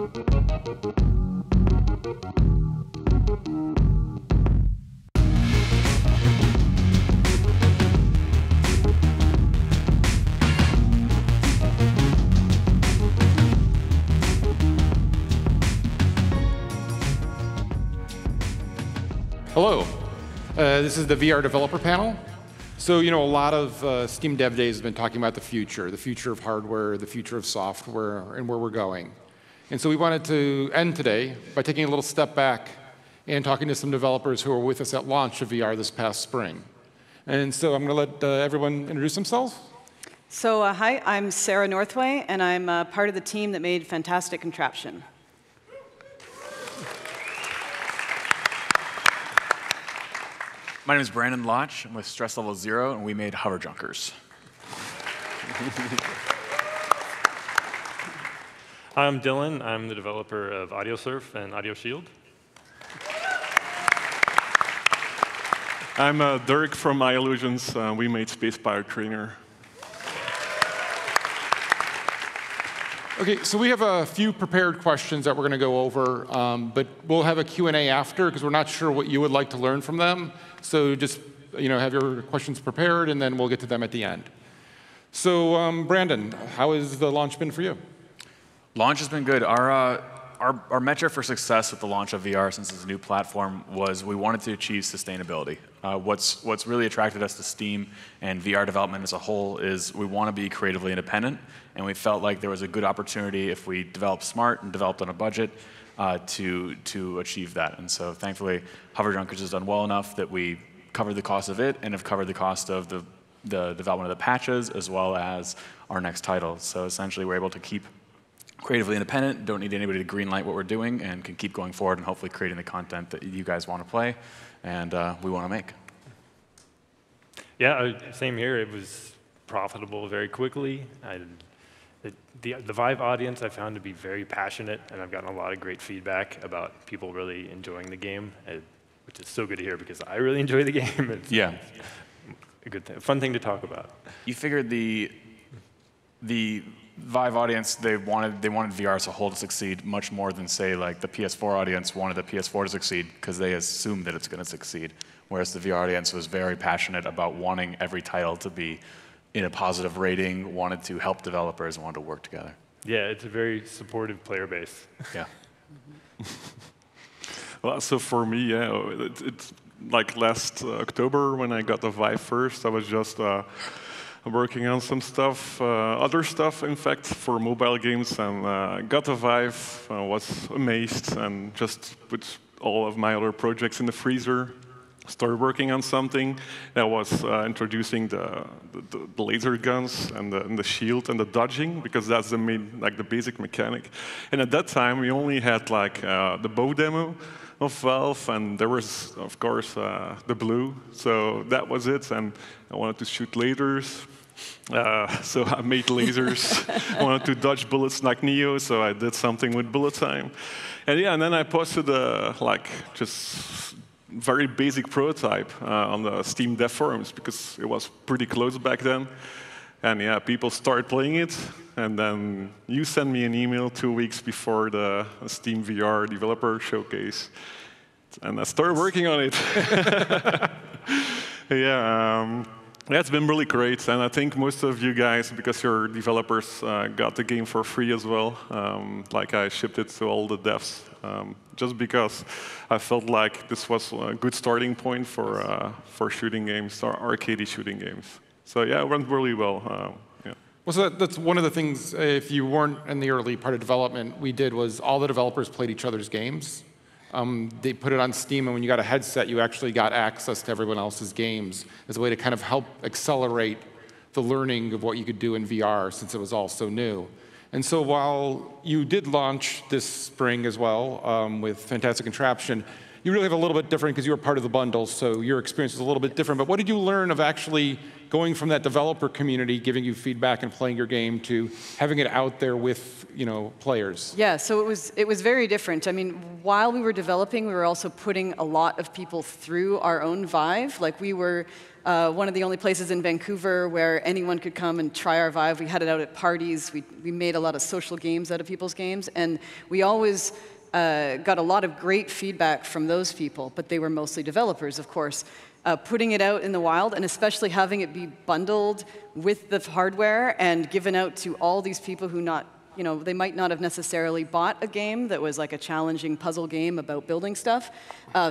Hello. This is the VR developer panel. So, a lot of Steam Dev Days has been talking about the future of hardware, the future of software, and where we're going. And so we wanted to end today by taking a little step back and talking to some developers who were with us at launch of VR this past spring. And so I'm going to let everyone introduce themselves. So hi, I'm Sarah Northway, and I'm part of the team that made Fantastic Contraption. My name is Brandon Laatsch. I'm with Stress Level 0, and we made hover junkers. I'm Dylan. I'm the developer of Audiosurf and AudioShield. I'm Dirk from iLlusions. We made Space Pirate Trainer. OK, so we have a few prepared questions that we're going to go over, but we'll have a Q&A after, because we're not sure what you would like to learn from them. So just have your questions prepared, and then we'll get to them at the end. So Brandon, how has the launch been for you? Launch has been good. Our metric for success with the launch of VR, since it's a new platform, was we wanted to achieve sustainability. What's really attracted us to Steam and VR development as a whole is we want to be creatively independent, and we felt like there was a good opportunity if we developed smart and developed on a budget to achieve that. And so thankfully, Hover Junkers has done well enough that we covered the cost of it and have covered the cost of the development of the patches as well as our next title. So essentially, we're able to keep creatively independent, don't need anybody to greenlight what we're doing, and can keep going forward and hopefully creating the content that you guys want to play and we want to make. Yeah, same here. It was profitable very quickly. The Vive audience I found to be very passionate, and I've gotten a lot of great feedback about people really enjoying the game, which is so good to hear because I really enjoy the game. It's a good thing, fun thing to talk about. You figured the Vive audience, they wanted VR as a whole to succeed much more than, say, like the PS4 audience wanted the PS4 to succeed because they assumed that it's going to succeed. Whereas the VR audience was very passionate about wanting every title to be in a positive rating, wanted to help developers, and wanted to work together. Yeah, it's a very supportive player base. Yeah. Well, so for me, yeah, it's like last October when I got the Vive first, I was just working on some stuff, other stuff, in fact, for mobile games, and got the Vive, was amazed, and just put all of my other projects in the freezer. Started working on something that was introducing the laser guns and the shield and the dodging, because that's the main, like the basic mechanic. And at that time, we only had like the bow demo of Valve, and there was, of course, the blue. So that was it, and I wanted to shoot lasers. So I made lasers. I wanted to dodge bullets like Neo, so I did something with bullet time. And yeah, and then I posted like just very basic prototype on the Steam Dev forums, because it was pretty close back then. And yeah, people started playing it, and then you sent me an email 2 weeks before the Steam VR developer showcase, and I started working on it. Yeah, it's been really great, and I think most of you guys, because you're developers, got the game for free as well. Like I shipped it to all the devs, just because I felt like this was a good starting point for shooting games, or arcade shooting games. So yeah, it went really well. Yeah. Well, so that's one of the things, if you weren't in the early part of development, we did was all the developers played each other's games. They put it on Steam, and when you got a headset, you actually got access to everyone else's games as a way to kind of help accelerate the learning of what you could do in VR, since it was all so new. And so while you did launch this spring as well with Fantastic Contraption, you really have a little bit different because you were part of the bundle, so your experience is a little bit different. But what did you learn of actually going from that developer community, giving you feedback and playing your game, to having it out there with players? Yeah, so it was very different. I mean, while we were developing, we were also putting a lot of people through our own Vive. Like, we were one of the only places in Vancouver where anyone could come and try our Vive. We had it out at parties. We made a lot of social games out of people's games, and we always got a lot of great feedback from those people, but they were mostly developers, of course. Putting it out in the wild, and especially having it be bundled with the hardware and given out to all these people who they might not have necessarily bought a game that was like a challenging puzzle game about building stuff.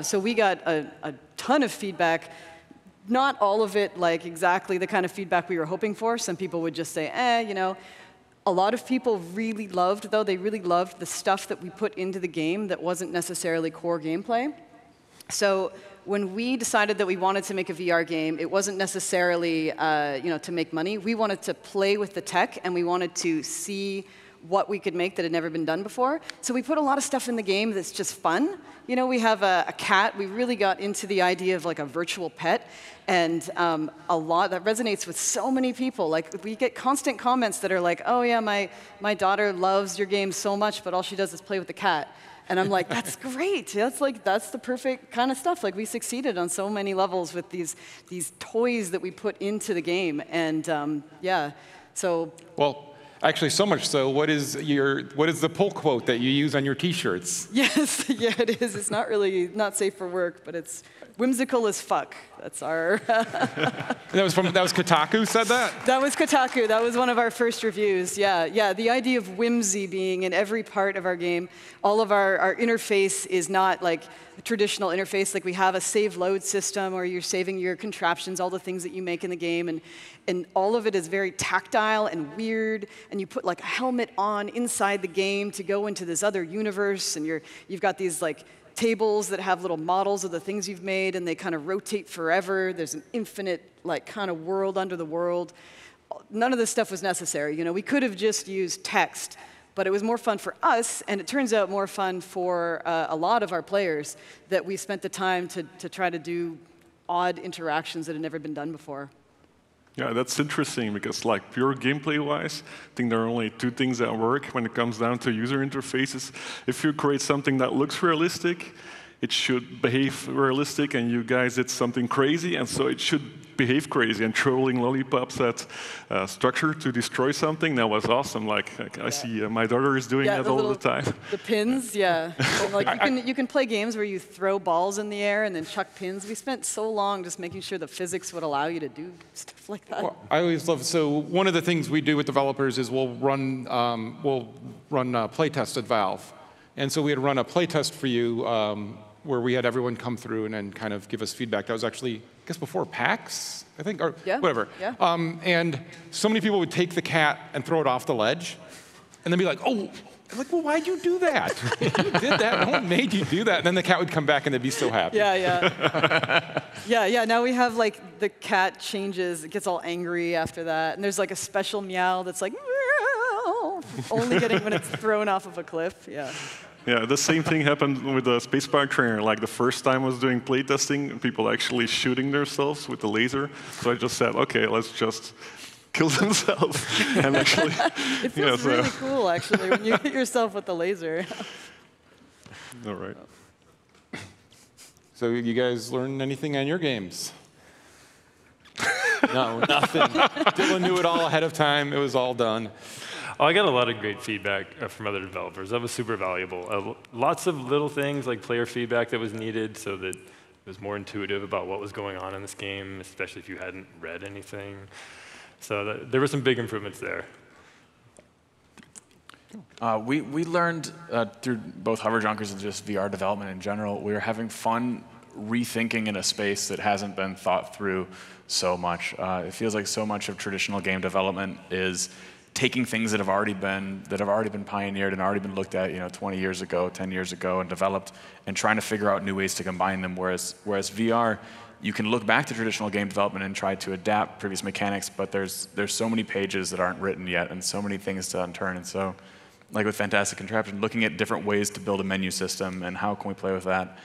So we got a ton of feedback. Not all of it like exactly the kind of feedback we were hoping for. Some people would just say, A lot of people really loved, though, they really loved the stuff that we put into the game that wasn't necessarily core gameplay. So when we decided that we wanted to make a VR game, it wasn't necessarily to make money. We wanted to play with the tech, and we wanted to see what we could make that had never been done before. So we put a lot of stuff in the game that's just fun. We have a cat. We really got into the idea of like a virtual pet, and a lot that resonates with so many people. Like, we get constant comments that are like, "Oh yeah, my daughter loves your game so much, but all she does is play with the cat." And I'm like, that's great. That's the perfect kind of stuff. Like, we succeeded on so many levels with these toys that we put into the game, and so. Well, actually, so much so. What is the pull quote that you use on your T-shirts? Yes, yeah, it is. It's not safe for work, but it's whimsical as fuck. That's our. That was Kotaku said that? That was Kotaku. That was one of our first reviews. Yeah. The idea of whimsy being in every part of our game. All of our interface is not like a traditional interface. Like, we have a save load system where you're saving your contraptions, all the things that you make in the game, and all of it is very tactile and weird. And you put like a helmet on inside the game to go into this other universe, and you've got these like tables that have little models of the things you've made, and they kind of rotate forever. There's an infinite like kind of world under the world. None of this stuff was necessary. We could have just used text, but it was more fun for us, and it turns out more fun for a lot of our players that we spent the time to try to do odd interactions that had never been done before. Yeah, that's interesting because, like, pure gameplay-wise, I think there are only two things that work when it comes down to user interfaces. If you create something that looks realistic, it should behave realistic, and you guys did something crazy, and so it should behave crazy. And throwing lollipops at structure to destroy something, that was awesome. Like I see my daughter is doing that all the time. The pins, yeah. And like, you can play games where you throw balls in the air and then chuck pins. We spent so long just making sure the physics would allow you to do stuff like that. Well, I always love, so one of the things we do with developers is we'll run playtest at Valve. And so we had run a playtest for you where we had everyone come through and then kind of give us feedback. That was actually, I guess, before PAX, I think, or whatever. Yeah. And so many people would take the cat and throw it off the ledge, and then be like, "Oh, like, well, why'd you do that? You did that. No one made you do that." And then the cat would come back, and they'd be so happy. Yeah. Now we have like the cat changes. It gets all angry after that, and there's like a special meow that's like, meow, only getting when it's thrown off of a cliff. Yeah. Yeah, the same thing happened with the Spacebar trainer. Like, the first time I was doing playtesting, people actually shooting themselves with the laser. So I just said, okay, let's just kill themselves. And actually, it feels really cool, actually, when you hit yourself with the laser. All right. So you guys learn anything on your games? No, nothing. Dylan knew it all ahead of time. It was all done. Oh, I got a lot of great feedback from other developers. That was super valuable. Lots of little things like player feedback that was needed so that it was more intuitive about what was going on in this game, especially if you hadn't read anything. So there were some big improvements there. We learned through both Hover Junkers and just VR development in general, we were having fun rethinking in a space that hasn't been thought through so much. It feels like so much of traditional game development is taking things that have already been pioneered and already been looked at, 20 years ago, 10 years ago, and developed, and trying to figure out new ways to combine them. Whereas VR, you can look back to traditional game development and try to adapt previous mechanics, but there's so many pages that aren't written yet, and so many things to unturn. And so, like with Fantastic Contraption, looking at different ways to build a menu system and how can we play with that.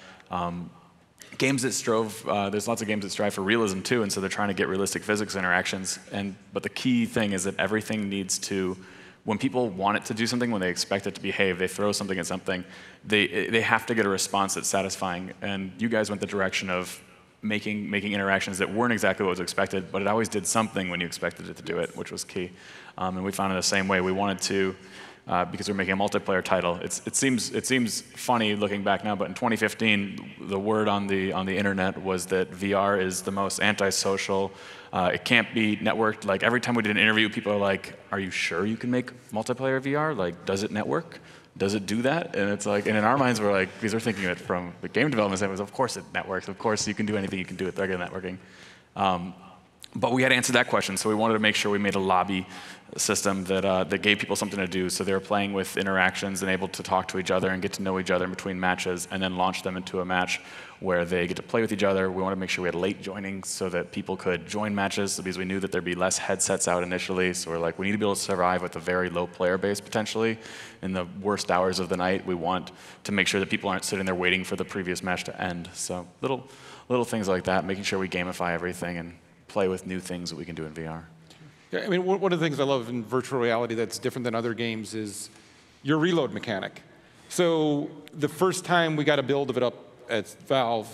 Games that there's lots of games that strive for realism too, and so they're trying to get realistic physics interactions. But the key thing is that everything needs to, when people want it to do something, when they expect it to behave, they throw something at something, they have to get a response that's satisfying. And you guys went the direction of making interactions that weren't exactly what was expected, but it always did something when you expected it to do it, which was key. And we found it the same way. We wanted to, because we're making a multiplayer title. It seems funny looking back now, but in 2015, the word on the internet was that VR is the most antisocial. It can't be networked. Like every time we did an interview, people are like, "Are you sure you can make multiplayer VR? Like, does it network? Does it do that?" And it's like, and in our minds, we're like, because we're thinking it from the game development standpoint, of course it networks. Of course you can do anything you can do with regular networking. But we had to answer that question, so we wanted to make sure we made a lobby system that gave people something to do, so they were playing with interactions and able to talk to each other and get to know each other in between matches, and then launch them into a match where they get to play with each other. We wanted to make sure we had late joining so that people could join matches, because we knew that there'd be less headsets out initially, so we're like, we need to be able to survive with a very low player base potentially. In the worst hours of the night, we want to make sure that people aren't sitting there waiting for the previous match to end. So little things like that, making sure we gamify everything and play with new things that we can do in VR. Yeah, I mean, one of the things I love in virtual reality that's different than other games is your reload mechanic. So the first time we got a build of it up at Valve,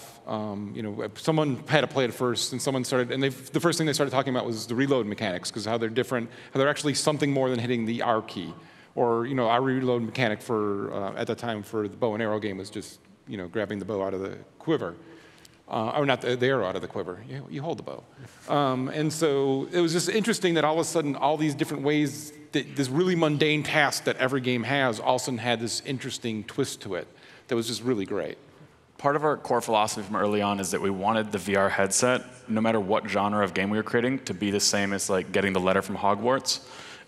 someone had to play it first, and someone started, and the first thing they started talking about was the reload mechanics, because how they're different, how they're actually something more than hitting the R key, or our reload mechanic for at the time for the bow and arrow game was just grabbing the bow out of the quiver. Or not the arrow out of the quiver. You hold the bow. And so it was just interesting that all of a sudden, all these different ways, this really mundane task that every game has, all of a sudden had this interesting twist to it that was just really great. Part of our core philosophy from early on is that we wanted the VR headset, no matter what genre of game we were creating, to be the same as like getting the letter from Hogwarts,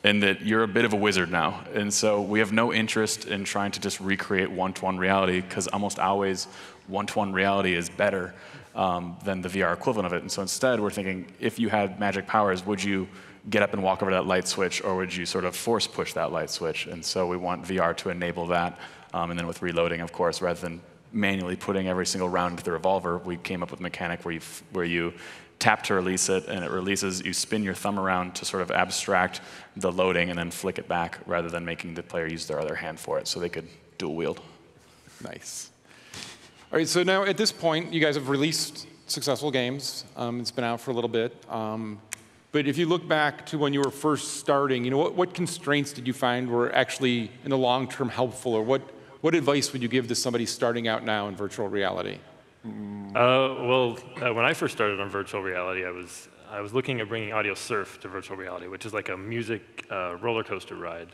and that you're a bit of a wizard now. And so we have no interest in trying to just recreate one-to-one reality, because almost always one-to-one reality is better than the VR equivalent of it. And so instead, we're thinking, if you had magic powers, would you get up and walk over that light switch, or would you sort of force push that light switch? And so we want VR to enable that. And then with reloading, of course, rather than manually putting every single round into the revolver, we came up with a mechanic where you tap to release it, and it releases. You spin your thumb around to sort of abstract the loading, and then flick it back, rather than making the player use their other hand for it, so they could dual wield. Nice. All right, so now at this point, you guys have released successful games. It's been out for a little bit. But if you look back to when you were first starting, what constraints did you find were actually in the long term helpful, or what advice would you give to somebody starting out now in virtual reality? When I first started on virtual reality, I was looking at bringing Audiosurf to virtual reality, which is like a music roller coaster ride.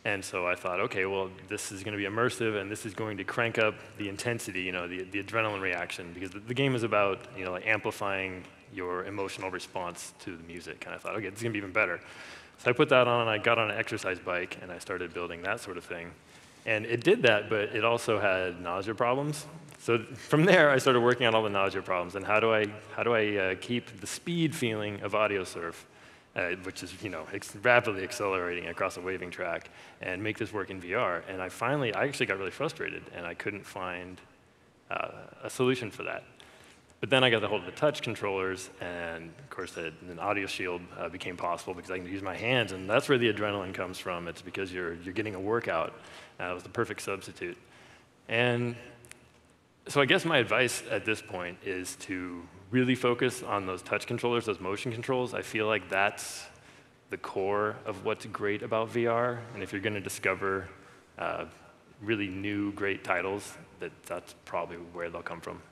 And so I thought, okay, well, this is going to be immersive, and this is going to crank up the intensity, the adrenaline reaction, because the game is about, like amplifying your emotional response to the music. And I thought, okay, this is going to be even better. So I put that on, and I got on an exercise bike, and I started building that sort of thing. And it did that, but it also had nausea problems. So from there, I started working on all the nausea problems, and how do I keep the speed feeling of Audiosurf, which is rapidly accelerating across a waving track, and make this work in VR. And I actually got really frustrated, and I couldn't find a solution for that. But then I got a hold of the touch controllers, and of course an audio shield became possible, because I can use my hands, and that's where the adrenaline comes from. It's because you're getting a workout. It was the perfect substitute. And so I guess my advice at this point is to really focus on those touch controllers, those motion controls. I feel like that's the core of what's great about VR. And if you're going to discover really new, great titles, that's probably where they'll come from.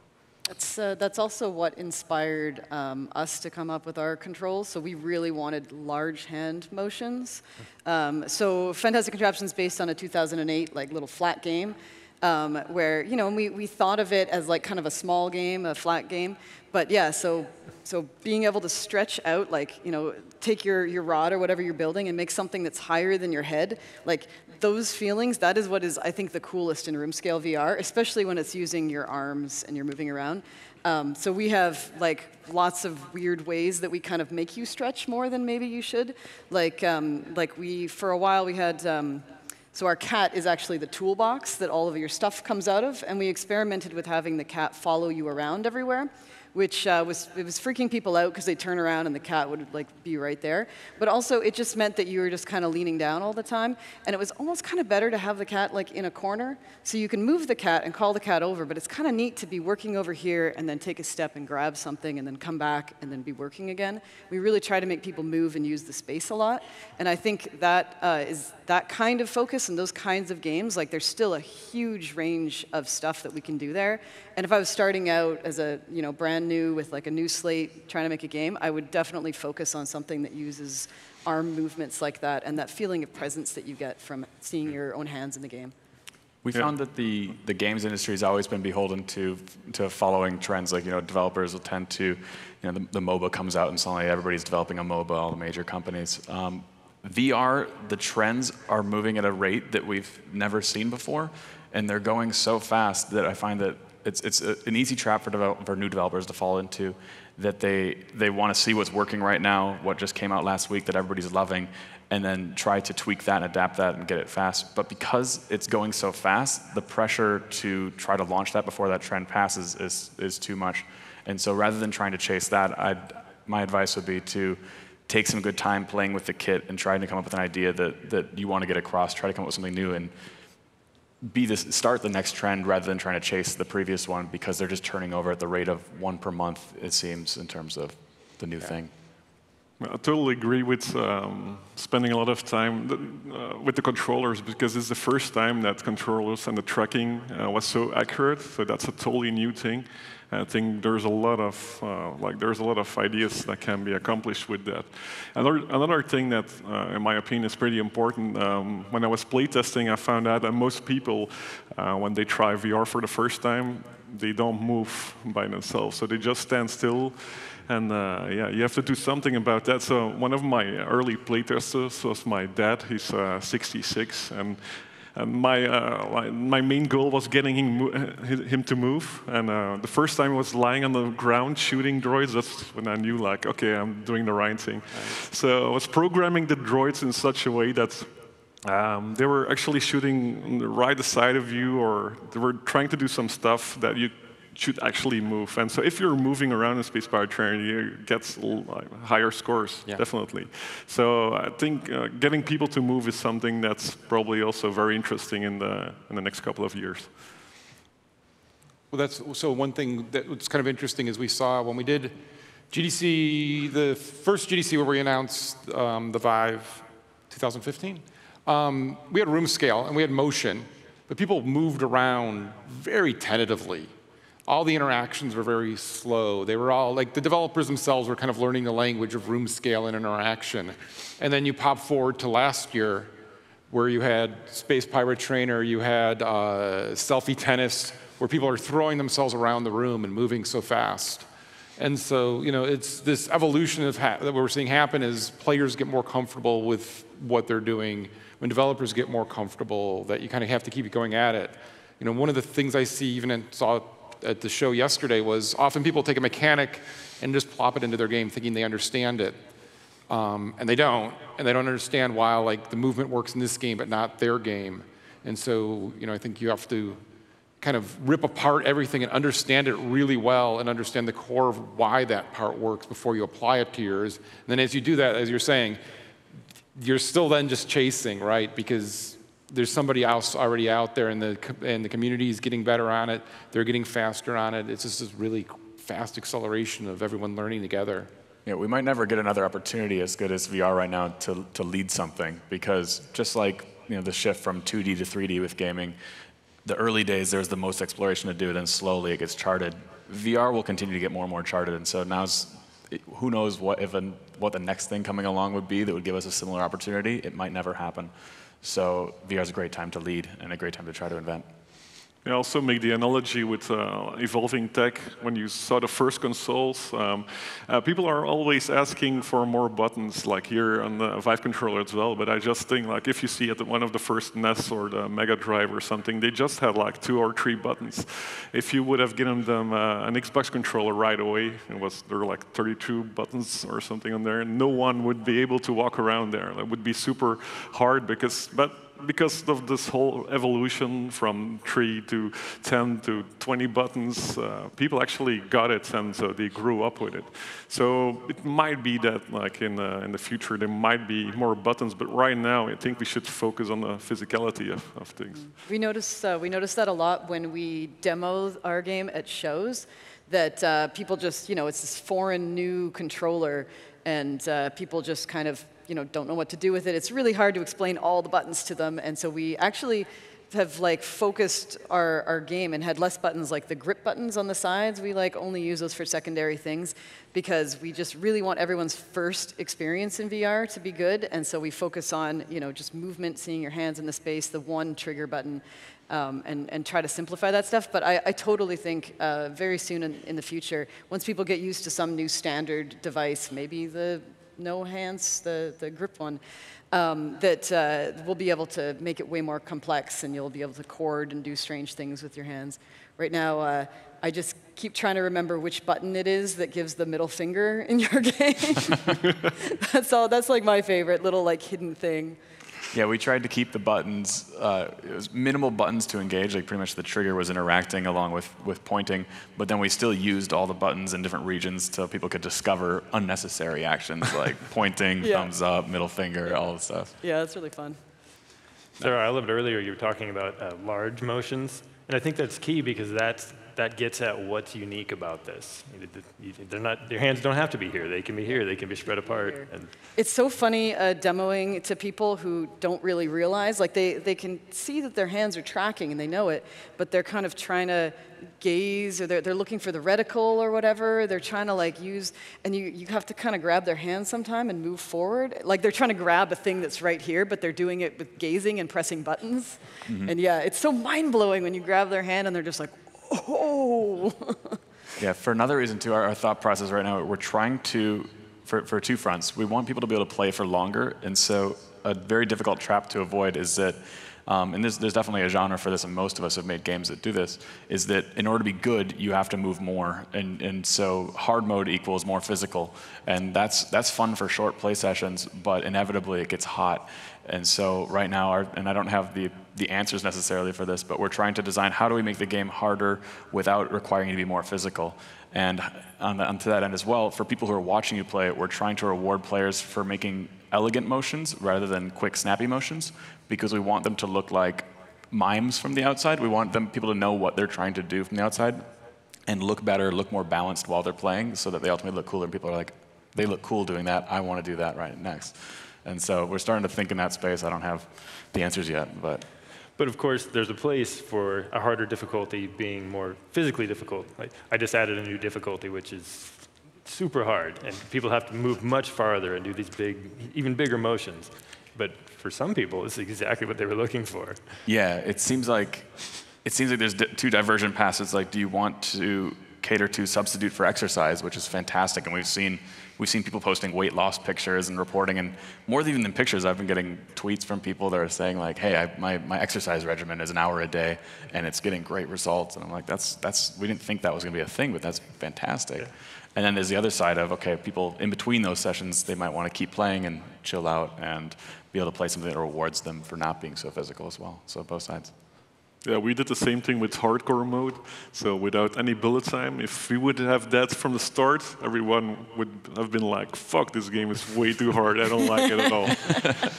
That's also what inspired us to come up with our controls. So we really wanted large hand motions. So Fantastic Contraptions based on a 2008 little flat game. Where we thought of it as like kind of a small game, a flat game, but yeah. So being able to stretch out, take your rod or whatever you're building and make something that's higher than your head, those feelings. That is what is, I think, the coolest in room scale VR, especially when it's using your arms and you're moving around. So we have lots of weird ways that we kind of make you stretch more than maybe you should. For a while we had. So our cat is actually the toolbox that all of your stuff comes out of, and we experimented with having the cat follow you around everywhere, which was freaking people out because they turn around and the cat would like be right there. But also it just meant that you were just kind of leaning down all the time, and it was almost kind of better to have the cat like in a corner, so you can move the cat and call the cat over. But it's kind of neat to be working over here and then take a step and grab something and then come back and then be working again. We really try to make people move and use the space a lot, and I think that is that kind of focus and those kinds of games. Like there's still a huge range of stuff that we can do there. And if I was starting out as a brand new with like a new slate trying to make a game, I would definitely focus on something that uses arm movements like that and that feeling of presence that you get from seeing your own hands in the game. We found that the games industry has always been beholden to following trends. Like, developers will tend to, the MOBA comes out and suddenly everybody's developing a MOBA, all the major companies. VR, the trends are moving at a rate that we've never seen before, and they're going so fast that I find that it's an easy trap for new developers to fall into, that they want to see what's working right now, what just came out last week that everybody's loving, and then try to tweak that and adapt that and get it fast. But because it's going so fast, the pressure to try to launch that before that trend passes is too much. And so rather than trying to chase that, my advice would be to take some good time playing with the kit and trying to come up with an idea that you want to get across, try to come up with something new, and start the next trend rather than trying to chase the previous one, because they're just turning over at the rate of one per month, it seems, in terms of the new thing. I totally agree with spending a lot of time with the controllers, because it's the first time that controllers and the tracking was so accurate. So that's a totally new thing. I think there's a lot of ideas that can be accomplished with that. Another thing that, in my opinion, is pretty important. When I was playtesting, I found out that most people, when they try VR for the first time, they don't move by themselves. So they just stand still. And you have to do something about that. So one of my early playtesters was my dad. He's 66, and my main goal was getting him to move. And the first time I was lying on the ground shooting droids, that's when I knew, like, okay, I'm doing the right thing. Nice. So I was programming the droids in such a way that they were actually shooting right aside of you, or they were trying to do some stuff that you should actually move. And so if you're moving around in Space Pirate Trainer, you get higher scores, definitely. So I think getting people to move is something that's probably also very interesting in the next couple of years. Well, that's so one thing that was kind of interesting is we saw when we did GDC, the first GDC where we announced the Vive 2015, we had room scale and we had motion, but people moved around very tentatively. All the interactions were very slow. They were all, like, the developers themselves were kind of learning the language of room scale and interaction. And then you pop forward to last year, where you had Space Pirate Trainer, you had selfie tennis, where people are throwing themselves around the room and moving so fast. And so, it's this evolution that we're seeing happen as players get more comfortable with what they're doing. When developers get more comfortable, that you kind of have to keep going at it. One of the things I see, even saw at the show yesterday, was often people take a mechanic and just plop it into their game thinking they understand it. And they don't understand why, like, the movement works in this game but not their game. And so, I think you have to kind of rip apart everything and understand it really well and understand the core of why that part works before you apply it to yours. And then as you do that, as you're saying, you're still then just chasing, right? Because there's somebody else already out there, and the community is getting better on it. They're getting faster on it. It's just this really fast acceleration of everyone learning together. Yeah, we might never get another opportunity as good as VR right now to lead something, because just like the shift from 2D to 3D with gaming, the early days there's the most exploration to do, then slowly it gets charted. VR will continue to get more and more charted, and so who knows what the next thing coming along would be that would give us a similar opportunity. It might never happen. So VR is a great time to lead and a great time to try to invent. I also make the analogy with evolving tech. When you saw the first consoles, people are always asking for more buttons, like here on the Vive controller as well. But I just think, like, if you see at one of the first NES or the Mega Drive or something, they just had like 2 or 3 buttons. If you would have given them an Xbox controller right away, there were like 32 buttons or something on there, and no one would be able to walk around there. It would be super hard but because of this whole evolution from 3 to 10 to 20 buttons, people actually got it, and so they grew up with it. So it might be that, like in the future, there might be more buttons. But right now, I think we should focus on the physicality of things. We notice that a lot when we demo our game at shows. That people just, it's this foreign new controller, and people just kind of, don't know what to do with it. It's really hard to explain all the buttons to them, and so we actually have focused our game and had less buttons, like the grip buttons on the sides. We only use those for secondary things because we just really want everyone's first experience in VR to be good, and so we focus on, just movement, seeing your hands in the space, the one trigger button. And try to simplify that stuff. But I totally think very soon in the future, once people get used to some new standard device, maybe the no hands, the grip one, that we'll be able to make it way more complex, and you'll be able to chord and do strange things with your hands. Right now, I just keep trying to remember which button it is that gives the middle finger in your game. That's my favorite little hidden thing. Yeah, we tried to keep the buttons, it was minimal buttons to engage, pretty much the trigger was interacting along with pointing, but then we still used all the buttons in different regions so people could discover unnecessary actions like pointing, thumbs up, middle finger, all the stuff. Yeah, that's really fun. Sarah, I loved earlier you were talking about large motions, and I think that's key because that gets at what's unique about this. Your hands don't have to be here. They can be here. They can be spread apart. And it's so funny demoing to people who don't really realize. They can see that their hands are tracking and they know it, but they're kind of trying to gaze, or they're looking for the reticle or whatever. They're trying to use, and you have to kind of grab their hand sometime and move forward. They're trying to grab a thing that's right here, but they're doing it with gazing and pressing buttons. Mm-hmm. And yeah, it's so mind-blowing when you grab their hand and they're just like, oh. Yeah, for another reason too, our thought process right now, we're trying to, for two fronts, we want people to be able to play for longer, and so a very difficult trap to avoid is that, and there's definitely a genre for this, and most of us have made games that do this, is that in order to be good, you have to move more, and so hard mode equals more physical, and that's fun for short play sessions, but inevitably it gets hot. And so right now, and I don't have the answers necessarily for this, but we're trying to design how do we make the game harder without requiring you to be more physical. And onto that end as well, for people who are watching you play, we're trying to reward players for making elegant motions rather than quick, snappy motions, because we want them to look like mimes from the outside. We want people to know what they're trying to do from the outside and look better, look more balanced while they're playing, so that they ultimately look cooler, and people are like, they look cool doing that, I want to do that right next. And so we're starting to think in that space. I don't have the answers yet, but. But of course, there's a place for a harder difficulty being more physically difficult. I just added a new difficulty, which is super hard, and people have to move much farther and do these even bigger motions. But for some people, this is exactly what they were looking for. Yeah, it seems like there's two divergent paths. It's do you want to cater to substitute for exercise, which is fantastic, and we've seen people posting weight loss pictures and reporting, and more even than pictures, I've been getting tweets from people that are saying hey, my exercise regimen is an hour a day, and it's getting great results. And I'm like, we didn't think that was going to be a thing, but that's fantastic. Yeah. And then there's the other side of, okay, people in between those sessions, they might want to keep playing and chill out and be able to play something that rewards them for not being so physical as well. So both sides. Yeah, we did the same thing with hardcore mode. So without any bullet time, if we would have that from the start, everyone would have been like, fuck, this game is way too hard. I don't like it at all.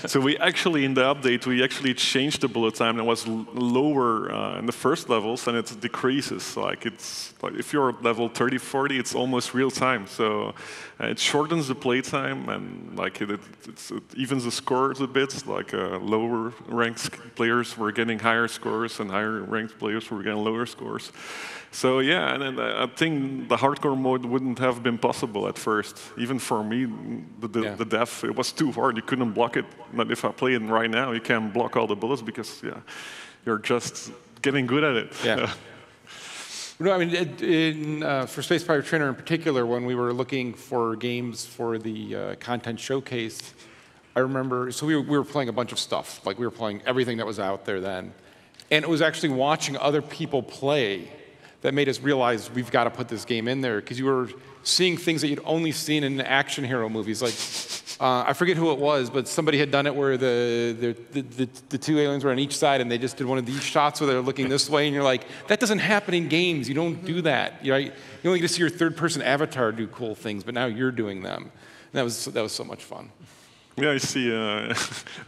So we actually, in the update, we actually changed the bullet time. It was lower in the first levels, and it decreases. If you're at level 30, 40, it's almost real time. So it shortens the play time, and it evens the scores a bit. Lower ranked players were getting higher scores, and higher ranked players were getting lower scores. So yeah, and then I think the hardcore mode wouldn't have been possible at first. Even for me, the death, it was too hard. You couldn't block it. But if I play it right now, you can block all the bullets because you're just getting good at it. Yeah. No, I mean, for Space Pirate Trainer in particular, when we were looking for games for the content showcase, I remember, so we were playing a bunch of stuff. We were playing everything that was out there then. And it was actually watching other people play that made us realize we've got to put this game in there, because you were seeing things that you'd only seen in action hero movies. I forget who it was, but somebody had done it where the two aliens were on each side, and they just did one of these shots where they're looking this way, and you're like, that doesn't happen in games. You don't do that. You only get to see your third-person avatar do cool things, but now you're doing them. And that was so much fun. Yeah, I see.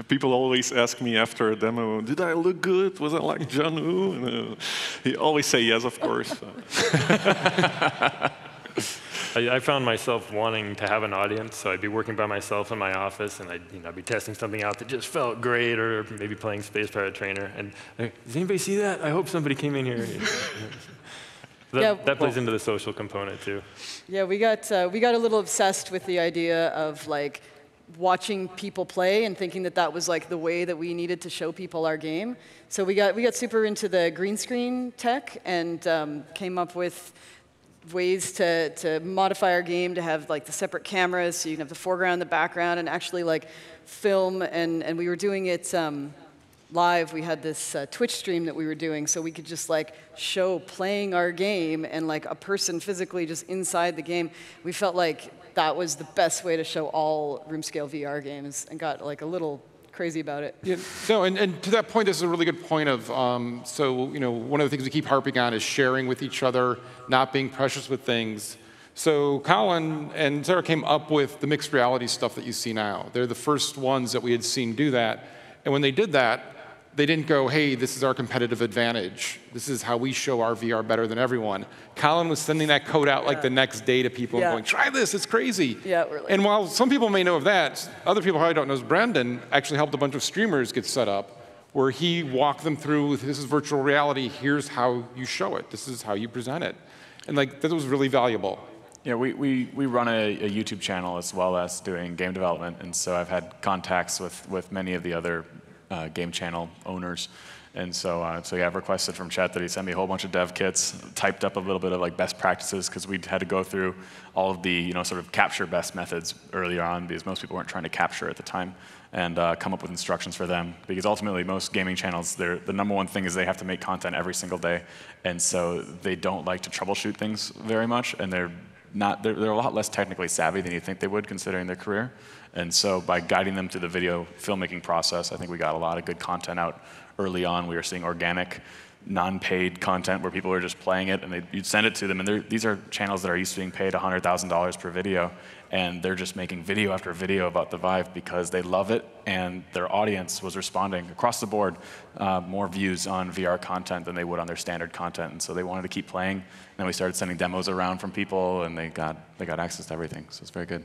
People always ask me after a demo, did I look good? Was I like John Woo? And, he always say yes, of course. I found myself wanting to have an audience, so I'd be working by myself in my office, and I'd be testing something out that just felt great, or maybe playing Space Pirate Trainer. And does anybody see that? I hope somebody came in here. That plays into the social component too. Yeah, we got a little obsessed with the idea of like watching people play and thinking that was like the way that we needed to show people our game. So we got super into the green screen tech and came up with ways to modify our game to have like the separate cameras, so you can have the foreground, the background, and actually like film. And we were doing it live. We had this Twitch stream that we were doing, so we could just like show playing our game and like a person physically just inside the game. We felt like that was the best way to show all room scale VR games, and got like a little crazy about it. Yeah, no, and to that point, this is a really good point of, so one of the things we keep harping on is sharing with each other, not being precious with things. So Colin and Sarah came up with the mixed reality stuff that you see now. They're the first ones that we had seen do that. And when they did that, they didn't go, hey, this is our competitive advantage. This is how we show our VR better than everyone. Colin was sending that code out like the next day to people and going, try this, it's crazy. Yeah, we're like, and while some people may know of that, other people probably don't know is Brendan actually helped a bunch of streamers get set up where he walked them through, this is virtual reality, here's how you show it, this is how you present it. And like, that was really valuable. Yeah, we run a YouTube channel as well as doing game development, and so I've had contacts with many of the other game channel owners. And so yeah, I've requested from Chet that he send me a whole bunch of dev kits, typed up a little bit of like best practices, because we had to go through all of the sort of capture best methods earlier on, because most people weren't trying to capture at the time, and come up with instructions for them. Because ultimately, most gaming channels, the number one thing is they have to make content every single day, and so they don't like to troubleshoot things very much, and they're a lot less technically savvy than you think they would, considering their career. And so by guiding them through the video filmmaking process, I think we got a lot of good content out early on. We were seeing organic, non-paid content where people were just playing it, and you'd send it to them. And these are channels that are used to being paid $100,000 per video, and they're just making video after video about the Vive because they love it, and their audience was responding across the board, more views on VR content than they would on their standard content. And so they wanted to keep playing. And then we started sending demos around from people, and they got access to everything. So it's very good.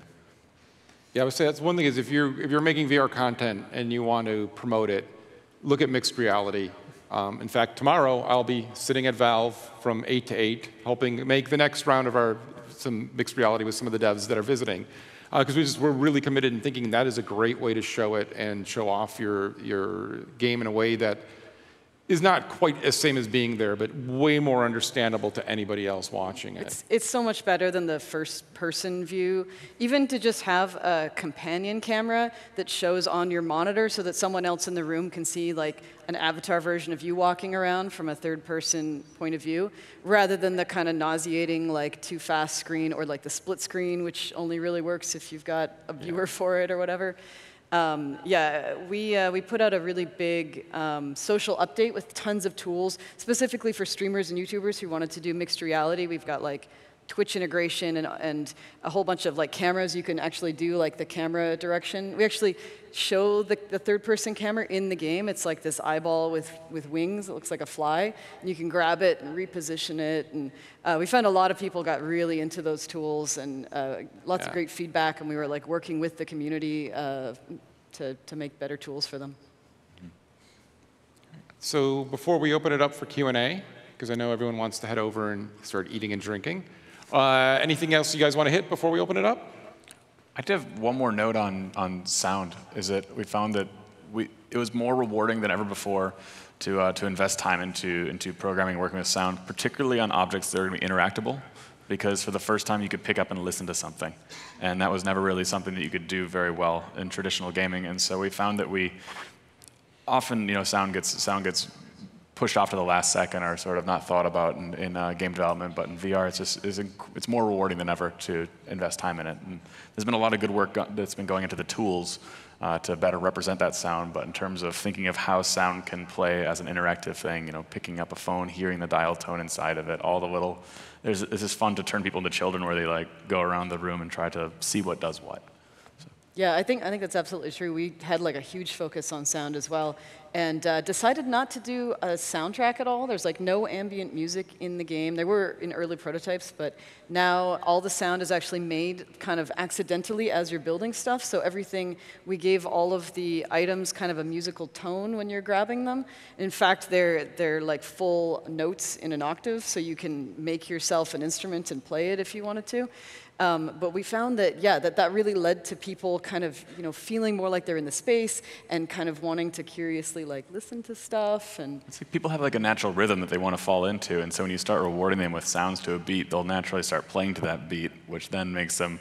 Yeah, I would say that's one thing is if you're making VR content and you want to promote it, look at mixed reality. In fact, tomorrow I'll be sitting at Valve from 8 to 8, helping make the next round of some mixed reality with some of the devs that are visiting. Because we're really committed in thinking that is a great way to show it and show off your game in a way that is not quite as same as being there, but way more understandable to anybody else watching it. It's so much better than the first-person view. Even to just have a companion camera that shows on your monitor so that someone else in the room can see like an avatar version of you walking around from a third-person point of view, rather than the kind of nauseating like too fast screen or like the split screen, which only really works if you've got a viewer for it or whatever. Yeah, we put out a really big social update with tons of tools, specifically for streamers and YouTubers who wanted to do mixed reality. We've got like Twitch integration and a whole bunch of like cameras. You can actually do like the camera direction. We actually show the third-person camera in the game. It's like this eyeball with wings. It looks like a fly. And you can grab it and reposition it. And we found a lot of people got really into those tools, and lots of great feedback. And we were like working with the community to make better tools for them. So before we open it up for Q&A, because I know everyone wants to head over and start eating and drinking, anything else you guys want to hit before we open it up? I do have one more note on sound, is that we found that it was more rewarding than ever before to invest time into programming and working with sound, particularly on objects that are going to be interactable, because for the first time you could pick up and listen to something. And that was never really something that you could do very well in traditional gaming. And so we found that we often, sound gets pushed off to the last second or sort of not thought about in game development. But in VR, it's more rewarding than ever to invest time in it. And there's been a lot of good work that's been going into the tools to better represent that sound. But in terms of thinking of how sound can play as an interactive thing, picking up a phone, hearing the dial tone inside of it, all the little, it's just fun to turn people into children where they like go around the room and try to see what does what. Yeah, I think that's absolutely true. We had like a huge focus on sound as well, and decided not to do a soundtrack at all. There's like no ambient music in the game. There were in early prototypes, but now all the sound is actually made kind of accidentally as you're building stuff. So everything, we gave all of the items kind of a musical tone when you're grabbing them. In fact, they're like full notes in an octave, so you can make yourself an instrument and play it if you wanted to. But we found that, that really led to people kind of, feeling more like they're in the space and kind of wanting to curiously like listen to stuff. And it's like people have like a natural rhythm that they want to fall into, and so when you start rewarding them with sounds to a beat, they'll naturally start playing to that beat, which then makes them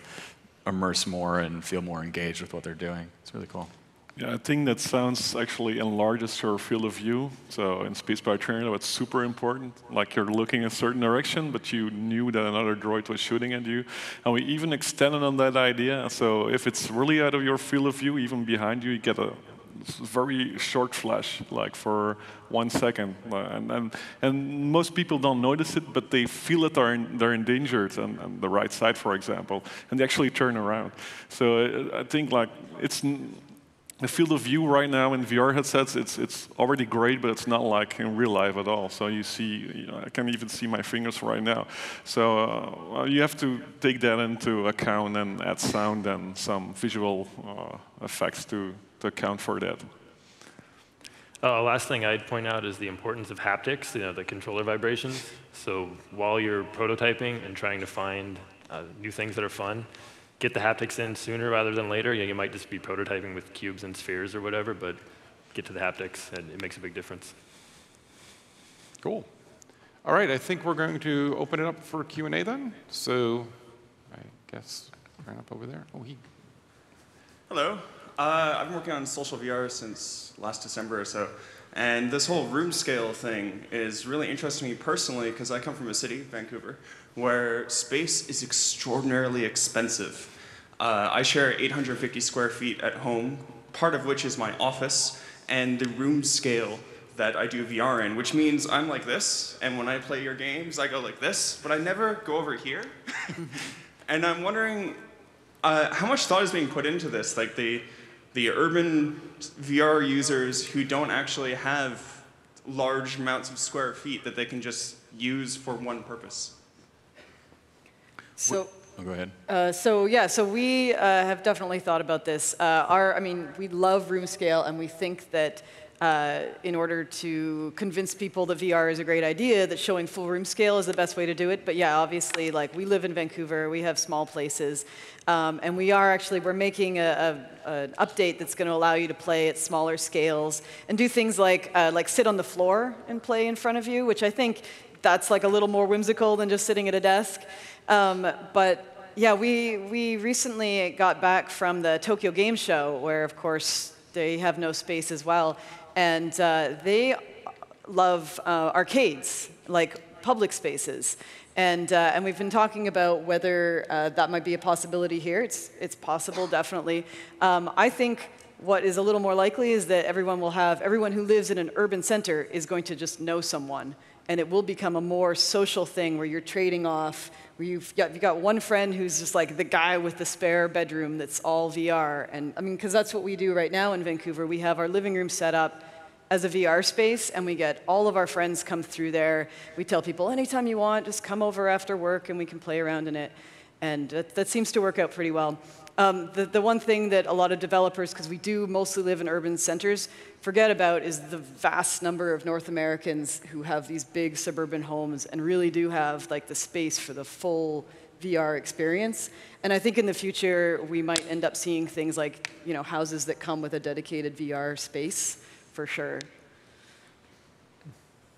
immerse more and feel more engaged with what they're doing. It's really cool. Yeah, I think that sounds actually enlarges your field of view. So in Space by Tornado, it's super important. Like you're looking in a certain direction, but you knew that another droid was shooting at you. And we even extended on that idea. So if it's really out of your field of view, even behind you, you get a very short flash, like for 1 second. And most people don't notice it, but they feel that they're endangered on the right side, for example, and they actually turn around. So I think like the field of view right now in VR headsets, it's already great, but it's not like in real life at all. So you see, I can even see my fingers right now. So you have to take that into account and add sound and some visual effects to account for that. Last thing I'd point out is the importance of haptics, the controller vibrations. So while you're prototyping and trying to find new things that are fun, get the haptics in sooner rather than later. You might just be prototyping with cubes and spheres or whatever, but get to the haptics, and it makes a big difference. Cool. All right, I think we're going to open it up for Q&A then. So I guess right up over there. Oh, Hello. I've been working on social VR since last December or so. And this whole room scale thing is really interesting to me personally because I come from a city, Vancouver, where space is extraordinarily expensive. I share 850 square feet at home, part of which is my office, and the room scale that I do VR in, which means I'm like this, and when I play your games, I go like this, but I never go over here. And I'm wondering how much thought is being put into this, like the urban VR users who don't actually have large amounts of square feet that they can just use for one purpose. So, go ahead. So we have definitely thought about this. We love room scale, and we think that in order to convince people that VR is a great idea, that showing full room scale is the best way to do it. But yeah, obviously, like we live in Vancouver, we have small places, and we're making an update that's going to allow you to play at smaller scales and do things like sit on the floor and play in front of you, which I think that's like a little more whimsical than just sitting at a desk. But yeah, we recently got back from the Tokyo Game Show, where of course they have no space as well, and they love arcades, like public spaces. And we've been talking about whether that might be a possibility here. It's possible, definitely. I think what is a little more likely is that everyone who lives in an urban center is going to just know someone, and it will become a more social thing where you're trading off, where you've got one friend who's just like the guy with the spare bedroom that's all VR. And I mean, because that's what we do right now in Vancouver. We have our living room set up as a VR space, and we get all of our friends come through there. We tell people, anytime you want, just come over after work and we can play around in it. And that seems to work out pretty well. The one thing that a lot of developers, because we do mostly live in urban centers, forget about is the vast number of North Americans who have these big suburban homes and really do have like the space for the full VR experience. And I think in the future, we might end up seeing things like houses that come with a dedicated VR space, for sure.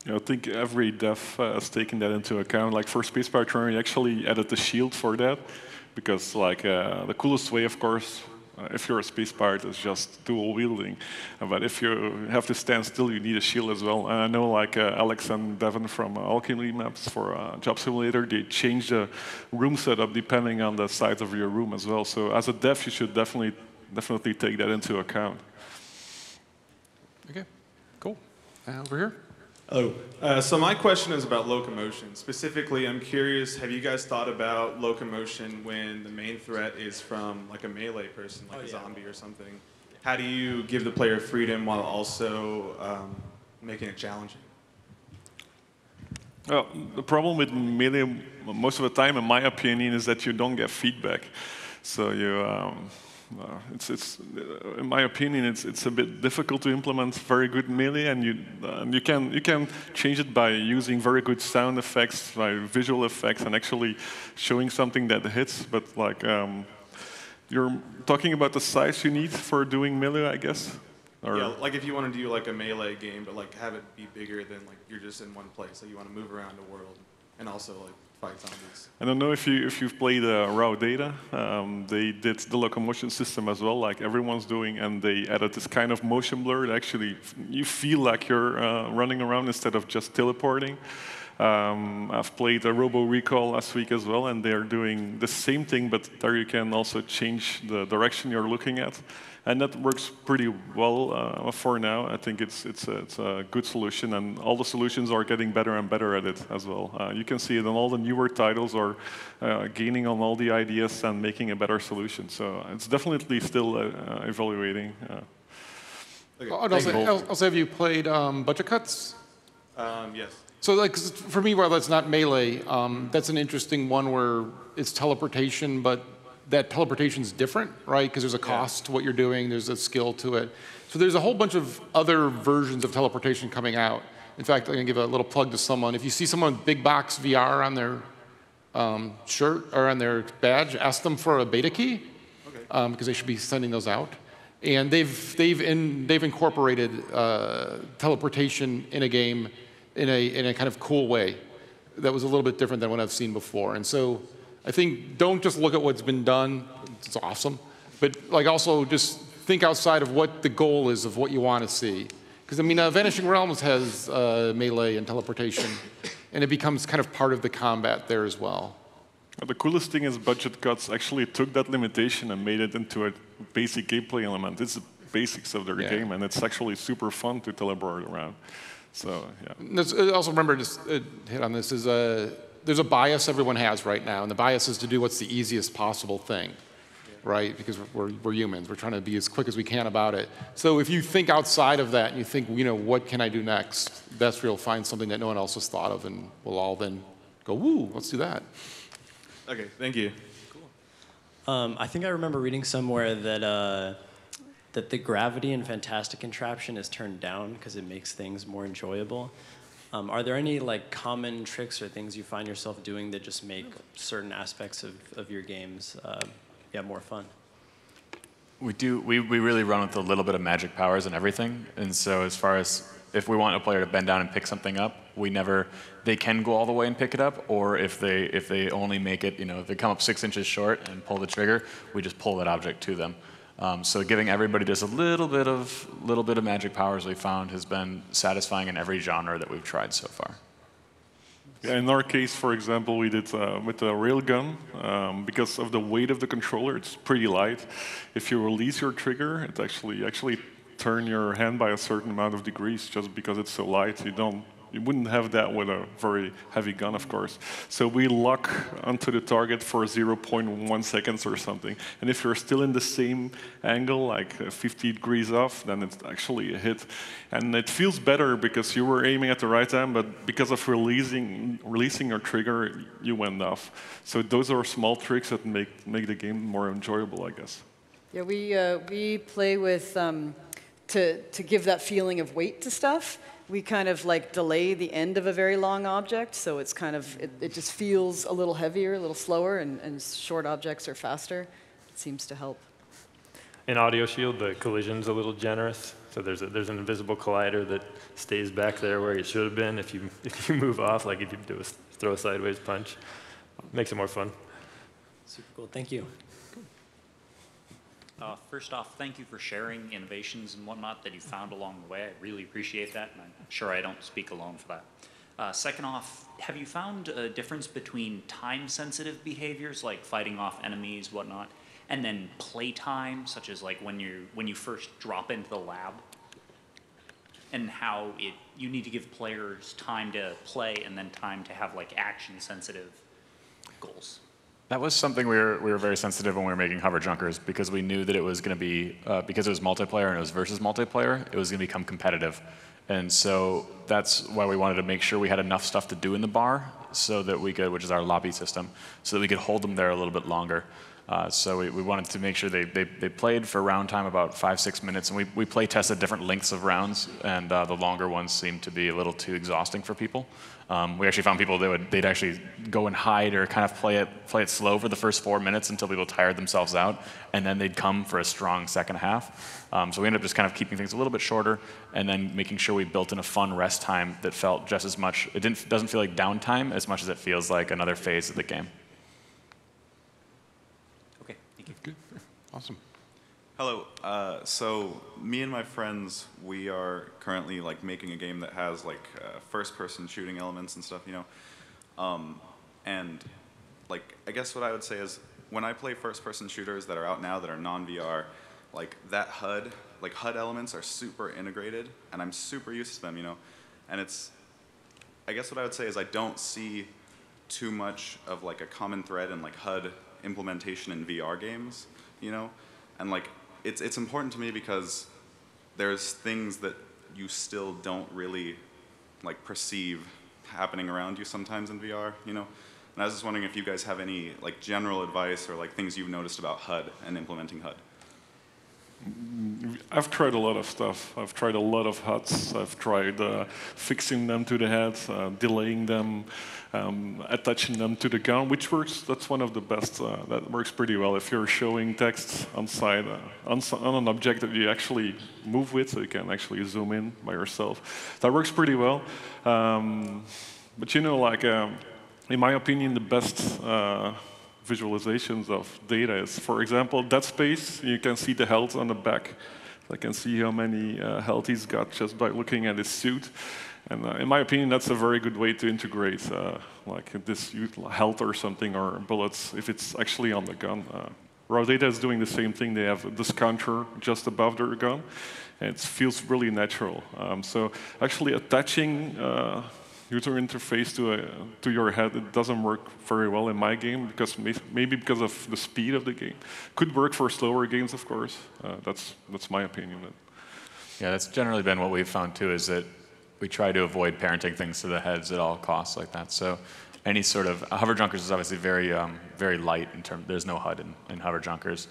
I think every dev has taken that into account. Like for Space Power Turner, we actually added the shield for that, because like the coolest way, of course, if you're a space pirate, it's just dual wielding. But if you have to stand still, you need a shield as well. And I know like Alex and Devin from Alchemy Maps for Job Simulator, they change the room setup depending on the size of your room as well. So as a dev, you should definitely take that into account. Okay, cool. Over here. Hello. So my question is about locomotion. Specifically, I'm curious, have you guys thought about locomotion when the main threat is from like a melee person, like a zombie or something? How do you give the player freedom while also making it challenging? Well, the problem with melee most of the time, in my opinion, is that you don't get feedback. So you, in my opinion, it's a bit difficult to implement very good melee, and you can change it by using very good sound effects, by visual effects, and actually showing something that hits. But like you're talking about the size you need for doing melee, I guess. Or yeah, like if you want to do like a melee game, but like have it be bigger than like you're just in one place, so you want to move around the world and also like fight zombies. I don't know if you've played raw data. They did the locomotion system as well, like everyone's doing, and they added this kind of motion blur that actually you feel like you're running around instead of just teleporting. I've played a Robo Recall last week as well, and they're doing the same thing, but there you can also change the direction you're looking at. And that works pretty well for now. I think it's a good solution, and all the solutions are getting better and better at it as well. You can see it on all the newer titles are gaining on all the ideas and making a better solution. So it's definitely still evaluating. Okay. Also, have you played Budget Cuts? Yes. So like for me, while that's not melee, that's an interesting one where it's teleportation, but that teleportation is different, right? Because there's a cost to what you're doing, there's a skill to it. So there's a whole bunch of other versions of teleportation coming out. In fact, I'm gonna give a little plug to someone. If you see someone with Big Box VR on their shirt or on their badge, ask them for a beta key, because they should be sending those out. And they've incorporated teleportation in a game in a kind of cool way that was a little bit different than what I've seen before. And so I think don't just look at what's been done, it's awesome, but like also just think outside of what the goal is of what you want to see. Because I mean, Vanishing Realms has melee and teleportation, and it becomes kind of part of the combat there as well. The coolest thing is Budget Cuts actually took that limitation and made it into a basic gameplay element. It's the basics of their game, and it's actually super fun to teleport around. So yeah. Also remember, just hit on this, is there's a bias everyone has right now, and the bias is to do what's the easiest possible thing, right? Because we're humans, we're trying to be as quick as we can about it. So if you think outside of that and you think, you know, what can I do next? That's where you'll find something that no one else has thought of, and we'll all then go, woo, let's do that. Okay, thank you. Cool. I think I remember reading somewhere that that the gravity in Fantastic Contraption is turned down because it makes things more enjoyable. Are there any like common tricks or things you find yourself doing that just make certain aspects of your games more fun? We do. We really run with a little bit of magic powers and everything. And so as far as if we want a player to bend down and pick something up, they can go all the way and pick it up, or if they only make it, you know, if they come up 6 inches short and pull the trigger, we just pull that object to them. So giving everybody just a little bit of magic powers we found has been satisfying in every genre that we've tried so far. Yeah, in our case, for example, we did with the railgun, because of the weight of the controller, it's pretty light. If you release your trigger, it actually turn your hand by a certain amount of degrees just because it's so light. You wouldn't have that with a very heavy gun, of course. So we lock onto the target for 0.1 seconds or something. And if you're still in the same angle, like 50 degrees off, then it's actually a hit. And it feels better because you were aiming at the right time, but because of releasing your trigger, you went off. So those are small tricks that make the game more enjoyable, I guess. Yeah, we play with, to give that feeling of weight to stuff, we kind of like delay the end of a very long object, so it's kind of, it just feels a little heavier, a little slower, and short objects are faster. It seems to help. In Audio Shield, the collision's a little generous, so there's an invisible collider that stays back there where it should have been if you move off, like if you throw a sideways punch. Makes it more fun. Super cool, thank you. First off, thank you for sharing innovations and whatnot that you found along the way. I really appreciate that, and I'm sure I don't speak alone for that. Second off, have you found a difference between time-sensitive behaviors, like fighting off enemies, whatnot, and then playtime, such as like when you first drop into the lab, and how you need to give players time to play and then time to have like action-sensitive goals? That was something we were very sensitive when we were making Hover Junkers, because we knew that it was going to be, because it was multiplayer and it was versus multiplayer, it was going to become competitive. And so that's why we wanted to make sure we had enough stuff to do in the bar so that we could, which is our lobby system, so that we could hold them there a little bit longer. So we wanted to make sure they played for round time about 5-6 minutes, and we play tested different lengths of rounds, and the longer ones seemed to be a little too exhausting for people. We actually found people they'd actually go and hide or kind of play it slow for the first 4 minutes until people tired themselves out, and then they'd come for a strong second half. So we ended up just kind of keeping things a little bit shorter, and then making sure we built in a fun rest time that felt just as much. Doesn't feel like downtime as much as it feels like another phase of the game. Okay, thank you. Good. Awesome. Hello. So me and my friends, we are currently like making a game that has like first-person shooting elements and stuff, you know. And like I guess what I would say is when I play first-person shooters that are out now that are non-VR, like that HUD elements are super integrated, and I'm super used to them, you know. And I guess what I would say is I don't see too much of like a common thread in like HUD implementation in VR games, you know. And like it's important to me because there's things that you still don't really like perceive happening around you sometimes in VR, you know. And I was just wondering if you guys have any like general advice or like things you've noticed about HUD and implementing HUD. I've tried a lot of stuff. I've tried a lot of HUDs. I've tried fixing them to the head, delaying them, attaching them to the gun, which works. That's one of the best. That works pretty well. If you're showing text on an object that you actually move with, so you can actually zoom in by yourself. That works pretty well. But you know, like in my opinion, the best visualizations of data is, for example, Dead Space. You can see the health on the back. I can see how many health he's got just by looking at his suit. And in my opinion, that's a very good way to integrate like this health or something, or bullets, if it's actually on the gun. Raw Data is doing the same thing. They have this counter just above their gun, and it feels really natural. So actually attaching user interface to your head, it doesn't work very well in my game, because maybe because of the speed of the game. Could work for slower games, of course. That's my opinion. Yeah, that's generally been what we've found too, is that we try to avoid parenting things to the heads at all costs like that. So any sort of Hover Junkers is obviously very light in terms. There's no HUD in Hover Junkers.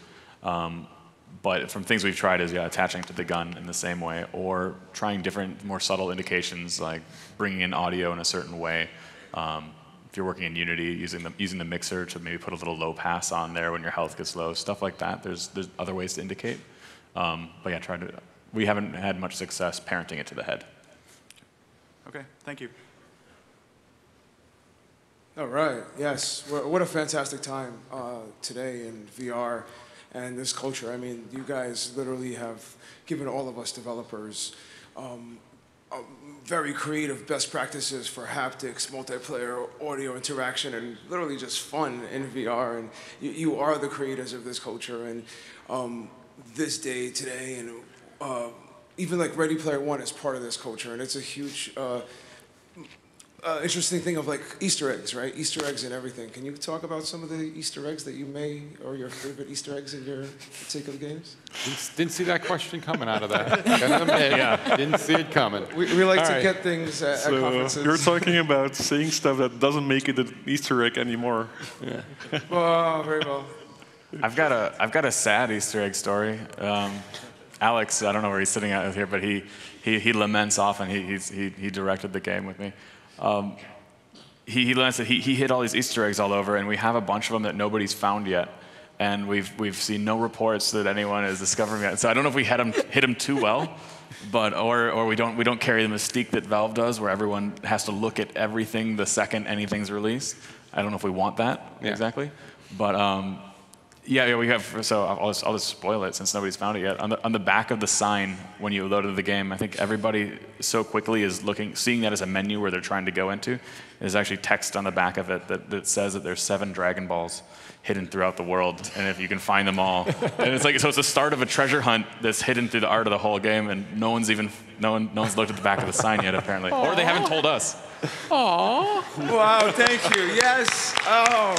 But from things we've tried is attaching to the gun in the same way, or trying different, more subtle indications, like bringing in audio in a certain way. If you're working in Unity, using the mixer to maybe put a little low pass on there when your health gets low, stuff like that. There's other ways to indicate. But yeah, we haven't had much success parenting it to the head. Okay, thank you. All right, yes. What a fantastic time today in VR. And this culture. I mean, you guys literally have given all of us developers very creative best practices for haptics, multiplayer, audio interaction, and literally just fun in VR. And you are the creators of this culture. And this day, today, and even like Ready Player One is part of this culture. And it's a huge interesting thing of like Easter eggs, right? Easter eggs and everything. Can you talk about some of the Easter eggs that you may, or your favorite Easter eggs in your particular games? Didn't see that question coming out of that. Yeah, didn't see it coming. We like to get things at conferences. You're talking about saying stuff that doesn't make it an Easter egg anymore. Yeah. Well, very well. I've got a sad Easter egg story. Alex, I don't know where he's sitting out here, but he laments often. He directed the game with me. He laments that he hid all these Easter eggs all over, and we have a bunch of them that nobody's found yet, and we've seen no reports that anyone has discovered yet. So I don't know if we hit them too well, but or we don't carry the mystique that Valve does, where everyone has to look at everything the second anything's released. I don't know if we want that exactly, but Yeah, we have. So I'll just spoil it since nobody's found it yet. On the back of the sign when you load into the game, I think everybody so quickly is seeing that as a menu where they're trying to go into. There's actually text on the back of it that says that there's 7 Dragon Balls hidden throughout the world, and if you can find them all, and it's like, so it's the start of a treasure hunt that's hidden through the art of the whole game, and no one's looked at the back of the sign yet apparently, or they haven't told us. Aww. Wow, thank you. Yes. Oh.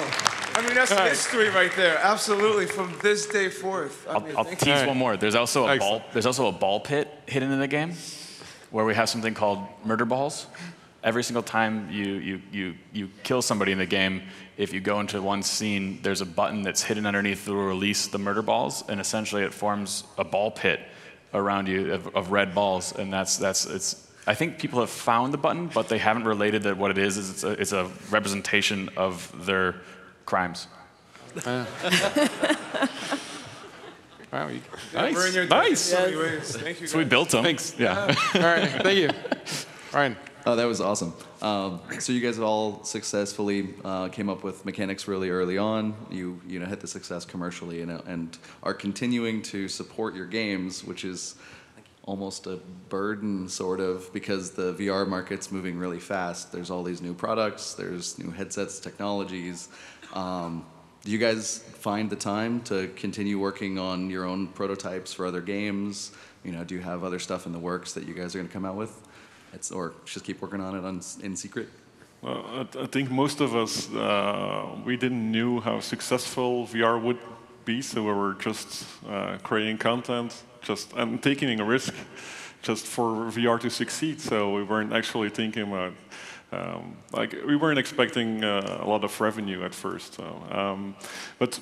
I mean, that's history right there. Absolutely, from this day forth. I'll tease one more. There's also a ball pit hidden in the game, where we have something called murder balls. Every single time you kill somebody in the game, if you go into one scene, there's a button that's hidden underneath that will release the murder balls, and essentially it forms a ball pit around you of red balls, and it's. I think people have found the button, but they haven't related that what it is it's a representation of their crimes. Wow, nice. Nice. Yes. Thank you. So we built them. Thanks. Yeah. All right. Thank you. Ryan. Oh, that was awesome. So you guys all successfully came up with mechanics really early on. You hit the success commercially and are continuing to support your games, which is almost a burden, sort of, because the VR market's moving really fast. There's all these new products, there's new headsets, technologies. Do you guys find the time to continue working on your own prototypes for other games? Do you have other stuff in the works that you guys are going to come out with? Or just keep working on it in secret? Well, I think most of us, we didn't know how successful VR would be, so we were just creating content, and taking a risk just for VR to succeed. So we weren't actually thinking about, we weren't expecting a lot of revenue at first. But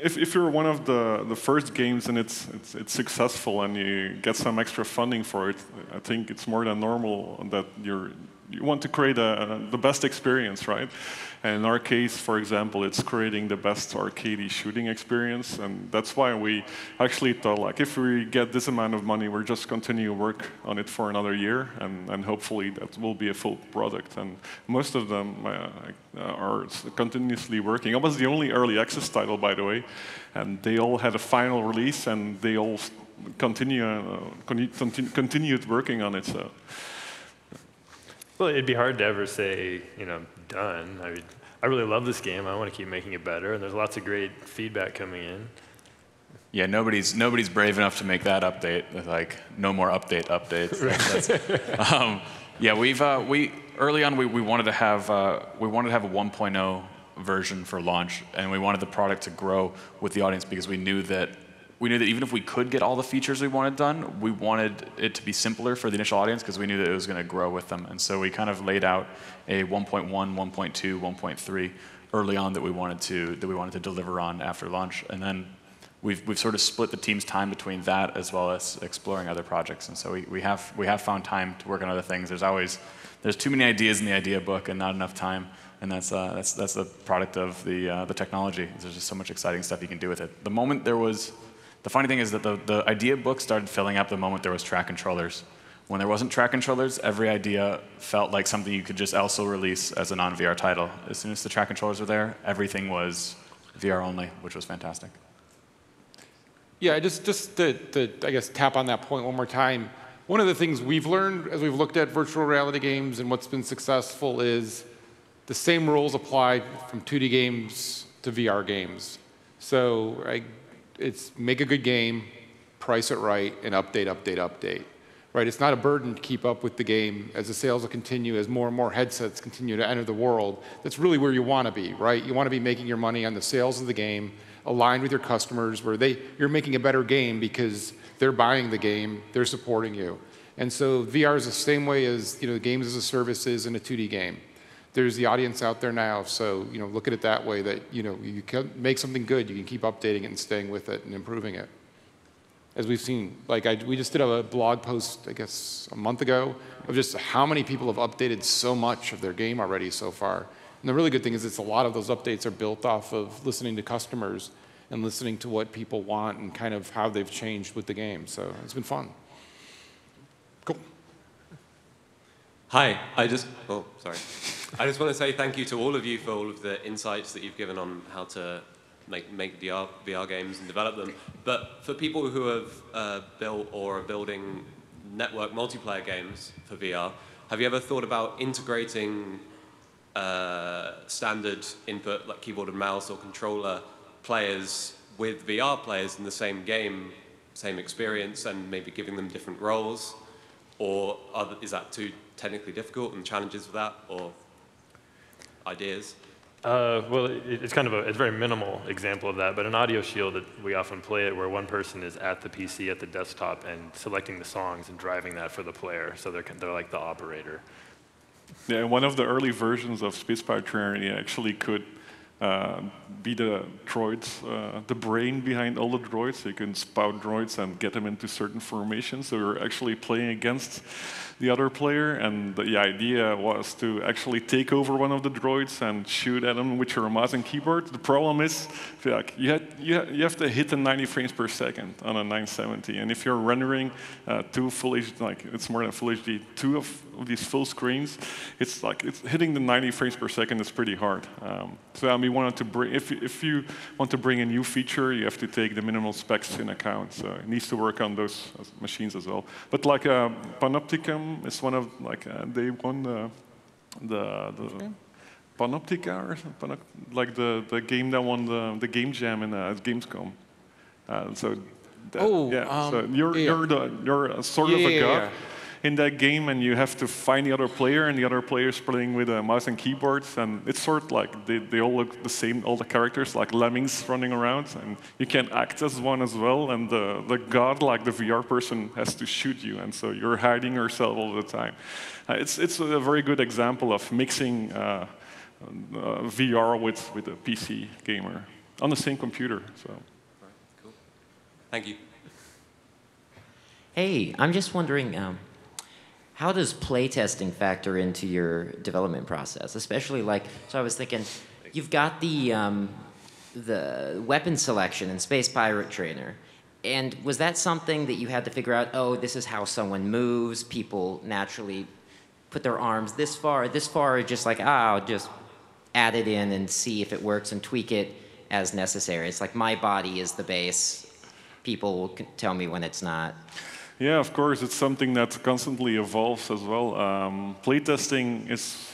if you're one of the first games and it's successful and you get some extra funding for it, I think it's more than normal that you want to create the best experience, right? And in our case, for example, it's creating the best arcadey shooting experience, and that's why we actually thought, if we get this amount of money, we'll just continue work on it for another year, and hopefully that will be a full product. And most of them are continuously working. I was the only early access title, by the way, and they all had a final release, and they all continued working on it. So. Well, it'd be hard to ever say, done. I mean, I really love this game. I want to keep making it better, and there's lots of great feedback coming in. Yeah, nobody's brave enough to make that update. Like, no more updates. Yeah, we early on we wanted to have a 1.0 version for launch, and we wanted the product to grow with the audience because we knew that even if we could get all the features we wanted done, we wanted it to be simpler for the initial audience because we knew that it was going to grow with them. And so we kind of laid out a 1.1, 1.2, 1.3 early on that we wanted to deliver on after launch. And then we've sort of split the team's time between that as well as exploring other projects. And so we have found time to work on other things. There's too many ideas in the idea book and not enough time. And that's the product of the technology. There's just so much exciting stuff you can do with it. The funny thing is that the idea book started filling up the moment there was track controllers. When there wasn't track controllers, every idea felt like something you could just also release as a non-VR title. As soon as the track controllers were there, everything was VR only, which was fantastic. Yeah, just to I guess tap on that point one more time. One of the things we've learned as we've looked at virtual reality games and what's been successful is the same rules apply from 2D games to VR games. So it's make a good game, price it right, and update. Right? It's not a burden to keep up with the game as the sales will continue, as more and more headsets continue to enter the world. That's really where you want to be, right? You want to be making your money on the sales of the game, aligned with your customers, where you're making a better game because they're buying the game, they're supporting you. And so VR is the same way as games as a service is in a 2D game. There's the audience out there now, so look at it that way, that you can make something good, you can keep updating it and staying with it and improving it. As we've seen, we just did a blog post, I guess, a month ago, of just how many people have updated so much of their game already so far. And the really good thing is a lot of those updates are built off of listening to customers and listening to what people want and kind of how they've changed with the game. So it's been fun. Cool. Hi, I just want to say thank you to all of you for all of the insights that you've given on how to make VR games and develop them. But for people who have built or are building network multiplayer games for VR, have you ever thought about integrating standard input like keyboard and mouse or controller players with VR players in the same game, same experience, and maybe giving them different roles? Or is that too technically difficult, and challenges with that, or ideas? Well, it's kind of a very minimal example of that, but an Audio Shield, we often play it where one person is at the PC, at the desktop, and selecting the songs and driving that for the player, so they're like the operator. Yeah, one of the early versions of Space Pirate you actually could be the droids, the brain behind all the droids. So you can spout droids and get them into certain formations. So you're actually playing against the other player, and the idea was to actually take over one of the droids and shoot at them with your mouse and keyboard. The problem is, you have to hit the 90 frames per second on a 970, and if you're rendering two full HD, like it's more than full HD, two of these full screens, it's hitting the 90 frames per second is pretty hard. So we wanted to bring, if you want to bring a new feature, you have to take the minimal specs in account. So it needs to work on those machines as well. But like Panopticon is one of they won the Panoptica or something, like the game that won the Game Jam in Gamescom. So you're sort of a god in that game, and you have to find the other player, and the other player is playing with a mouse and keyboards, and it's sort of like they all look the same, all the characters, like lemmings running around, and you can act as one as well, and the god, like the VR person, has to shoot you, and so you're hiding yourself all the time. It's a very good example of mixing VR with a PC gamer on the same computer. So. Cool. Thank you. Hey, I'm just wondering, how does playtesting factor into your development process? Especially so I was thinking, you've got the weapon selection in Space Pirate Trainer. And was that something that you had to figure out, oh, this is how someone moves, people naturally put their arms this far, or just I'll just add it in and see if it works and tweak it as necessary? It's like my body is the base. People will tell me when it's not. Yeah, of course, it's something that constantly evolves as well. Playtesting is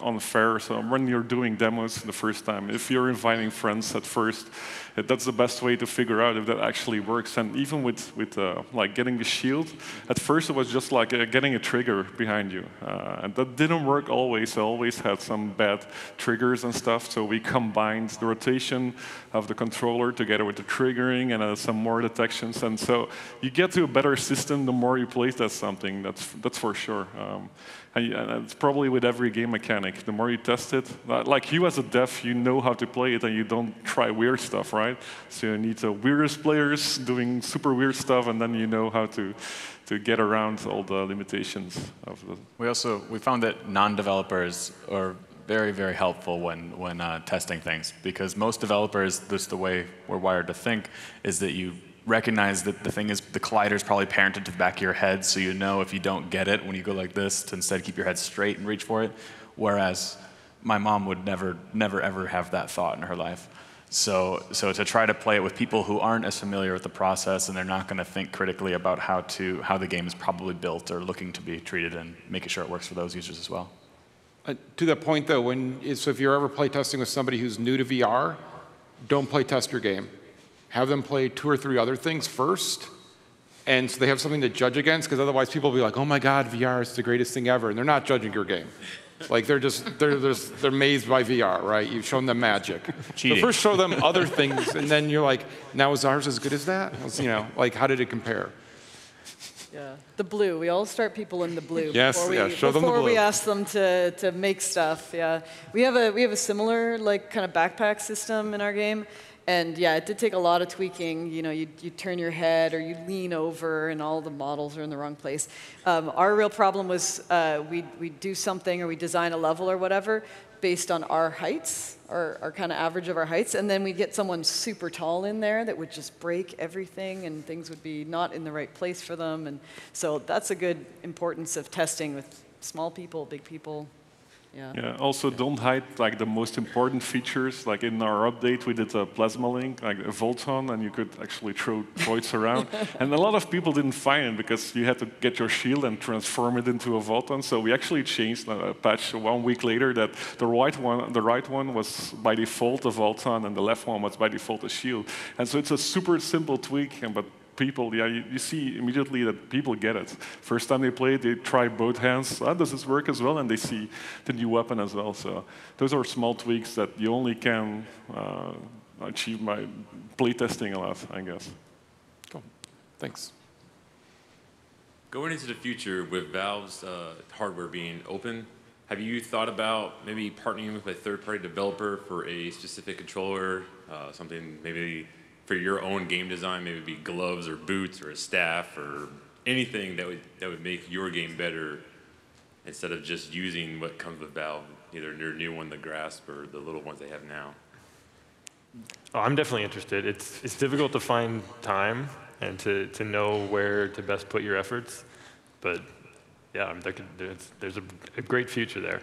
unfair, so when you're doing demos the first time, if you're inviting friends at first, that's the best way to figure out if that actually works. And even with getting the shield, at first it was just getting a trigger behind you, and that didn't work always. I always had some bad triggers and stuff, so we combined the rotation of the controller together with the triggering and some more detections, and so you get to a better system the more you playtest something. That's for sure. And it's probably with every game mechanic. The more you test it, like you as a dev, you know how to play it, and you don't try weird stuff, right? So you need the weirdest players doing super weird stuff, and then you know how to get around all the limitations of the. We found that non-developers are very, very helpful when testing things, because most developers, just the way we're wired to think, is that you recognize that the collider is probably parented to the back of your head, so you know if you don't get it when you go like this, to instead keep your head straight and reach for it. Whereas my mom would never ever have that thought in her life. So to try to play it with people who aren't as familiar with the process, and they're not going to think critically about how the game is probably built or looking to be treated, and making sure it works for those users as well. To that point, though, if you're ever playtesting with somebody who's new to VR, don't playtest your game. Have them play 2 or 3 other things first, and so they have something to judge against, because otherwise people will be like, oh my God, VR is the greatest thing ever, and they're not judging your game. They're amazed by VR, right? You've shown them magic. Cheating. So first show them other things, and then you're like, now is ours as good as that? How did it compare? Yeah, the blue. We all start people in the blue. Yes, show them the blue. Before we ask them to make stuff. Yeah, we have a similar kind of backpack system in our game. And yeah, it did take a lot of tweaking. You turn your head or you lean over, and all the models are in the wrong place. Our real problem was we do something, or we design a level or whatever based on our heights, our kind of average of our heights, and then we'd get someone super tall in there that would just break everything, and things would be not in the right place for them. And so that's a good importance of testing with small people, big people. Yeah. Yeah. Also, don't hide like the most important features. Like in our update, we did a plasma link, like a Volton, and you could actually throw droids around. And a lot of people didn't find it because you had to get your shield and transform it into a Volton. So we actually changed a patch 1 week later that the right one was by default a Volton, and the left one was by default a shield. And so it's a super simple tweak, but people, yeah, you see immediately that people get it. First time they play it, they try both hands. Does this work as well? And they see the new weapon as well. So those are small tweaks that you only can achieve by playtesting a lot, I guess. Cool. Thanks. Going into the future with Valve's hardware being open, have you thought about maybe partnering with a third-party developer for a specific controller, something maybe for your own game design, maybe it'd be gloves or boots or a staff or anything that would make your game better instead of just using what comes with Valve, either their new one, the Grasp, or the little ones they have now? Oh, I'm definitely interested. It's difficult to find time and to know where to best put your efforts, but yeah, there's a great future there.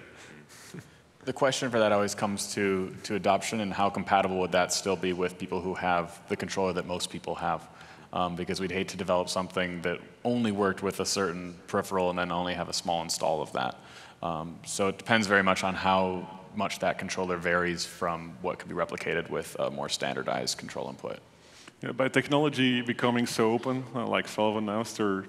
The question for that always comes to adoption, and how compatible would that still be with people who have the controller that most people have? Because we'd hate to develop something that only worked with a certain peripheral and then only have a small install of that. So it depends very much on how much that controller varies from what could be replicated with a more standardized control input. Yeah, by technology becoming so open, like Valve announced, they're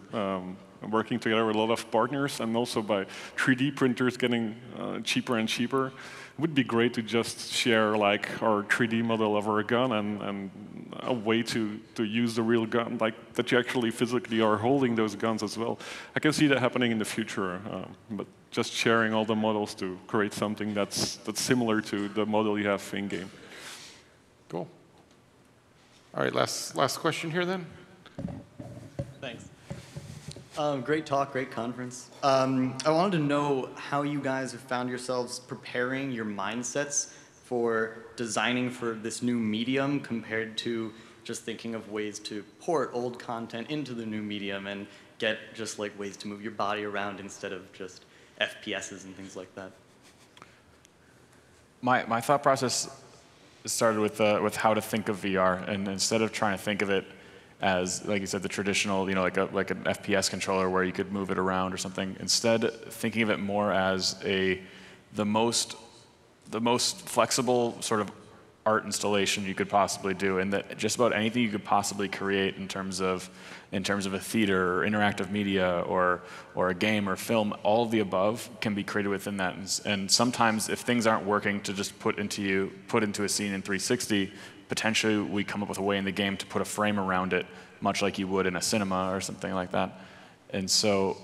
working together with a lot of partners, and also by 3D printers getting cheaper and cheaper. It would be great to just share like our 3D model of our gun and a way to use the real gun, like that you actually physically are holding those guns as well. I can see that happening in the future, but just sharing all the models to create something that's similar to the model you have in-game. Cool. All right, last question here then. Thanks. Great talk, great conference. I wanted to know how you guys have found yourselves preparing your mindsets for designing for this new medium compared to just thinking of ways to port old content into the new medium and get just like ways to move your body around instead of just FPSs and things like that. My thought process started with how to think of VR, and instead of trying to think of it as, like you said, the traditional, like an FPS controller where you could move it around or something. Instead, thinking of it more as the most flexible sort of art installation you could possibly do, and that just about anything you could possibly create in terms of a theater or interactive media or a game or film, all of the above can be created within that. And sometimes, if things aren't working to just put into a scene in 360. Potentially, we come up with a way in the game to put a frame around it, much like you would in a cinema or something like that. And so,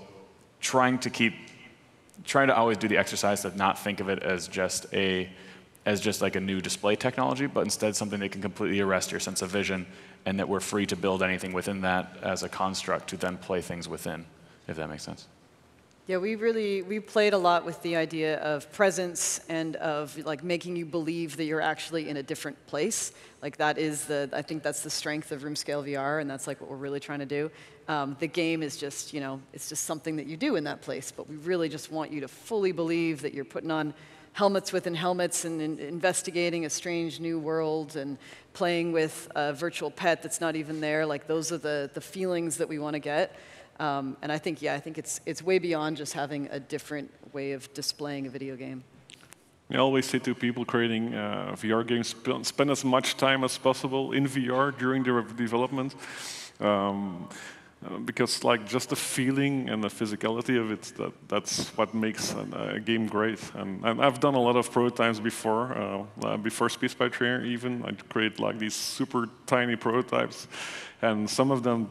trying to always do the exercise of not think of it as just like a new display technology, but instead something that can completely arrest your sense of vision, and that we're free to build anything within that as a construct to then play things within, if that makes sense. Yeah, we played a lot with the idea of presence and of like making you believe that you're actually in a different place. Like I think that's the strength of room scale VR, and that's like what we're really trying to do. The game is just, it's just something that you do in that place, but we really just want you to fully believe that you're putting on helmets within helmets and investigating a strange new world and playing with a virtual pet that's not even there. Like those are the feelings that we want to get. And I think it's way beyond just having a different way of displaying a video game. I always say to people creating VR games, spend as much time as possible in VR during the development. Because like just the feeling and the physicality of it, that's what makes a game great. And I've done a lot of prototypes before Space by Trainer even. I'd create like these super tiny prototypes, and some of them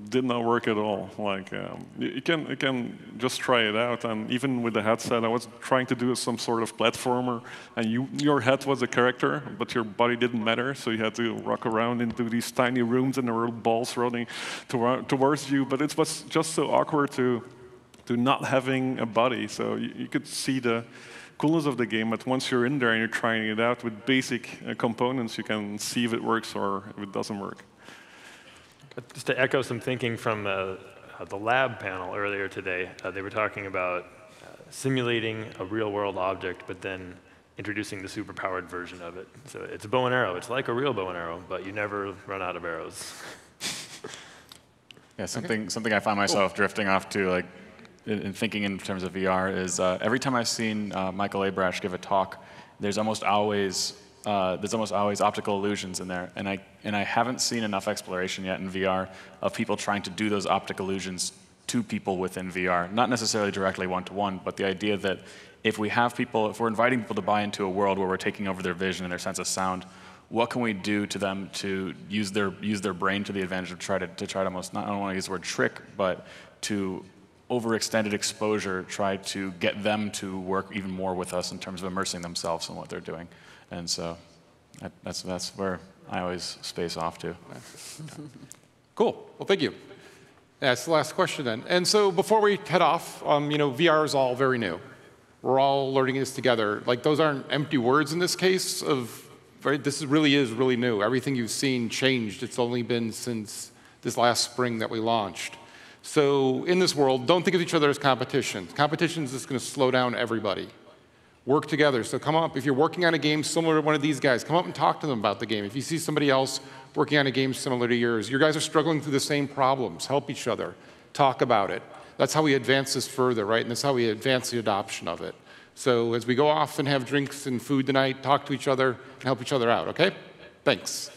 did not work at all. Like you can just try it out. And even with the headset, I was trying to do some sort of platformer, and your head was a character, but your body didn't matter. So you had to rock around into these tiny rooms, and there were balls running towards you, but it was just so awkward to not having a body. So you could see the coolness of the game, but once you're in there and you're trying it out with basic components, you can see if it works or if it doesn't work. Just to echo some thinking from the lab panel earlier today, they were talking about simulating a real-world object, but then introducing the superpowered version of it. So it's a bow and arrow. It's like a real bow and arrow, but you never run out of arrows. Yeah, something I find myself drifting off to, like, in thinking in terms of VR, is every time I've seen Michael Abrash give a talk, there's almost always optical illusions in there, and I haven't seen enough exploration yet in VR of people trying to do those optic illusions to people within VR, not necessarily directly one-to-one, but the idea that if we're inviting people to buy into a world where we're taking over their vision and their sense of sound, what can we do to them to use their brain to the advantage of try to almost, not, I don't want to use the word trick, but to overextended exposure, try to get them to work even more with us in terms of immersing themselves in what they're doing. And so that's where I always space off to. Cool. Well, thank you. That's the last question then. And so before we head off, VR is all very new. We're all learning this together. Like, those aren't empty words in this case right? This really is really new. Everything you've seen changed. It's only been since this last spring that we launched. So in this world, don't think of each other as competitions. Competition is just going to slow down everybody. Work together. So come up, if you're working on a game similar to one of these guys, come up and talk to them about the game. If you see somebody else working on a game similar to yours, your guys are struggling through the same problems. Help each other. Talk about it. That's how we advance this further, right? And that's how we advance the adoption of it. So as we go off and have drinks and food tonight, talk to each other and help each other out, okay? Thanks.